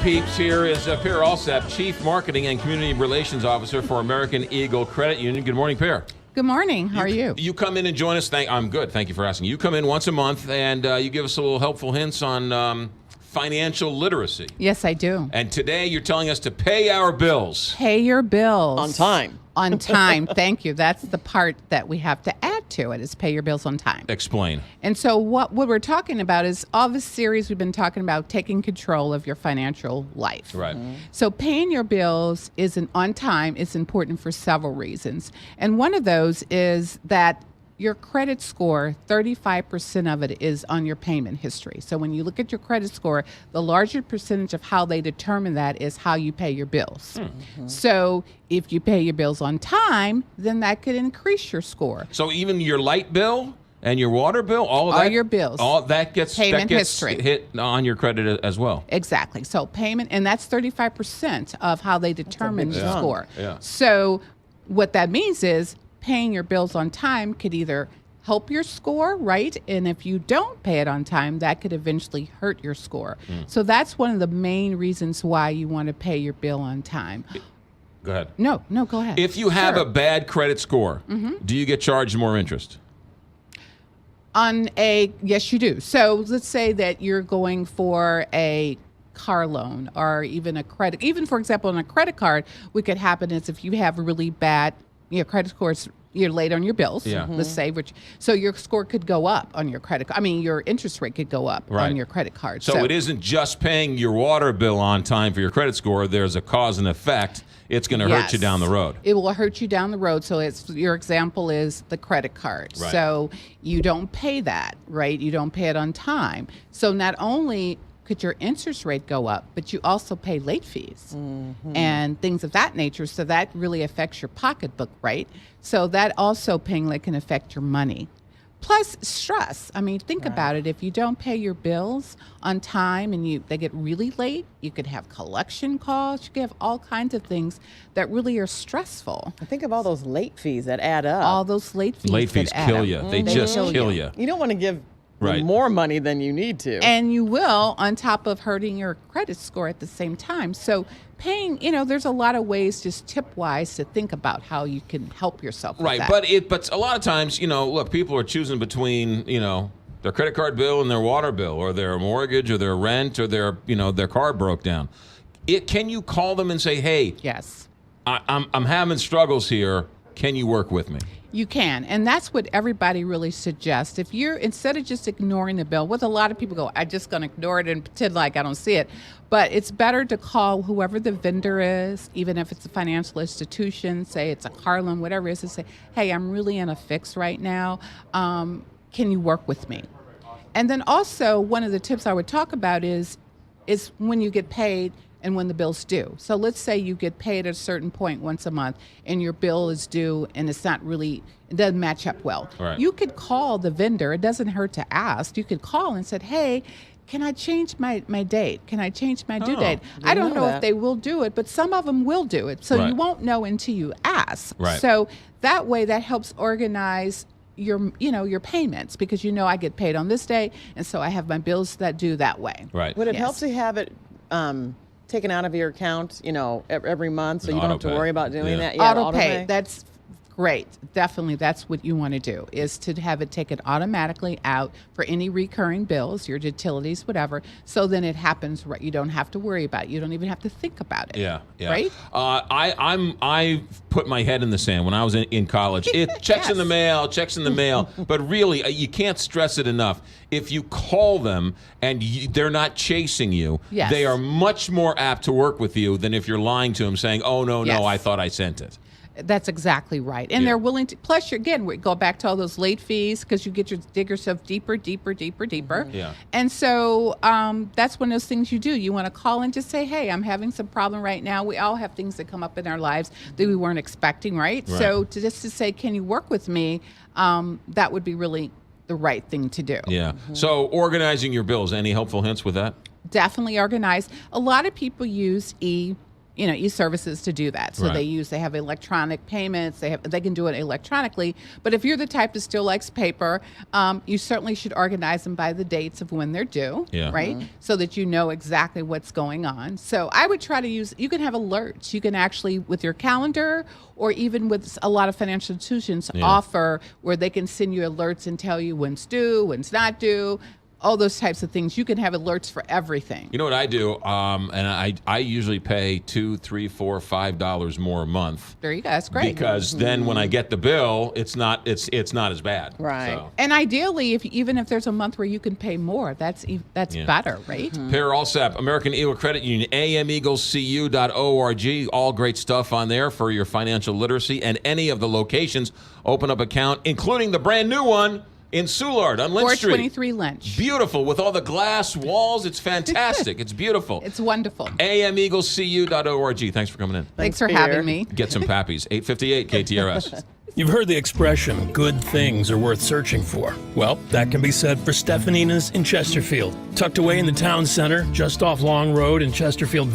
peeps. Here is Pierre Alsap, Chief Marketing and Community Relations Officer for American Eagle Credit Union. Good morning, Pierre. Good morning. How are you? You come in and join us. I'm good. Thank you for asking. You come in once a month, and you give us a little helpful hints on financial literacy. Yes, I do. And today you're telling us to pay our bills. Pay your bills. On time. On time. Thank you. That's the part that we have to add to it, is pay your bills on time. Explain. And so what we're talking about is all this series we've been talking about taking control of your financial life. Right. Mm-hmm. So paying your bills on time is important for several reasons. And one of those is that your credit score, 35% of it is on your payment history. So when you look at your credit score, the larger percentage of how they determine that is how you pay your bills. Mm-hmm. So if you pay your bills on time, then that could increase your score. So even your light bill and your water bill, all of that, your bills, all that gets payment history hit on your credit as well. Exactly. So payment, and that's 35% of how they determine the score. Yeah. So what that means is paying your bills on time could either help your score, right? And if you don't pay it on time, that could eventually hurt your score. So that's one of the main reasons why you want to pay your bill on time. Go ahead. No, go ahead. If you have a bad credit score, do you get charged more interest? Yes, you do. So let's say that you're going for a car loan or even for example, on a credit card, what could happen is if you have a really bad credit scores, you're late on your bills, let's say, so your score could go up on your credit. Your interest rate could go up on your credit card. So it isn't just paying your water bill on time for your credit score. There's a cause and effect. It's going to hurt you down the road. It will hurt you down the road. So your example is the credit card. Right. So you don't pay that, right? You don't pay it on time. So not only could your interest rate go up, but you also pay late fees and things of that nature. So that really affects your pocketbook, right? So that also paying late can affect your money. Plus stress. I mean, think about it. If you don't pay your bills on time and they get really late, you could have collection calls. You could have all kinds of things that really are stressful. I think of all those late fees that add up. All those late fees. Late fees kill you. They just kill you. You don't want to give more money than you need to. And you will, on top of hurting your credit score at the same time. So paying, there's a lot of ways, just tip-wise, to think about how you can help yourself with that. But a lot of times, look, people are choosing between, their credit card bill and their water bill, or their mortgage, or their rent, or their car broke down. Can you call them and say, hey, yes, I'm having struggles here. Can you work with me? You can, and that's what everybody really suggests. If you're, instead of just ignoring the bill, what a lot of people go, I'm just going to ignore it and pretend like I don't see it. But it's better to call whoever the vendor is, even if it's a financial institution, say it's a car loan, whatever it is, and say, hey, I'm really in a fix right now. Can you work with me? And then also, one of the tips I would talk about is when you get paid and when the bill's due. So let's say you get paid at a certain point once a month and your bill is due and it doesn't match up well. Right. You could call the vendor. It doesn't hurt to ask. You could call and say, hey, can I change my date? Can I change my due date? I don't know if they will do it, but some of them will do it. So you won't know until you ask. Right. So that way that helps organize your payments, because I get paid on this day, and so I have my bills that due that way. Right. Would it help to have it taken out of your account, every month, so you don't have to worry about doing that? Yeah, auto pay. That's great. Definitely, that's what you want to do, is to have it taken automatically out for any recurring bills, your utilities, whatever. So then it happens, right? You don't have to worry about it. You don't even have to think about it. Yeah. Right? I put my head in the sand when I was in college. It checks in the mail. But really, you can't stress it enough. If you call them and they're not chasing you, they are much more apt to work with you than if you're lying to them, saying, "Oh no, I thought I sent it." That's exactly right. And they're willing to, plus we go back to all those late fees, because you dig yourself deeper. Yeah. And so that's one of those things you do. You want to call and just say, hey, I'm having some problem right now. We all have things that come up in our lives that we weren't expecting, right? So to say, can you work with me? That would be really the right thing to do. Yeah. So organizing your bills, any helpful hints with that? Definitely organize. A lot of people use e-services to do that. So Right. they have electronic payments. They can do it electronically. But if you're the type that still likes paper, you certainly should organize them by the dates of when they're due, Yeah. right? So that you know exactly what's going on. So I would try to you can have alerts. You can actually, with your calendar, or even with a lot of financial institutions, offer where they can send you alerts and tell you when's due, when's not due, all those types of things. You can have alerts for everything. You know what I do? And I usually pay $2, $3, $4, $5 more a month. There you go. That's great. Because then when I get the bill, it's not as bad. Right. So. And ideally, even if there's a month where you can pay more, that's better, right? Pair Allsap, American Eagle Credit Union, ameaglecu.org. All great stuff on there for your financial literacy. And any of the locations, open up account, including the brand new one in Soulard on Lynch Street. 423 Lynch. Beautiful with all the glass walls. It's fantastic. It's beautiful. It's wonderful. ameaglecu.org. Thanks for coming in. Thanks for Peter. having me. Get some pappies. 858 KTRS. You've heard the expression, good things are worth searching for. Well, that can be said for Stefanina's in Chesterfield. Tucked away in the town center, just off Long Road in Chesterfield.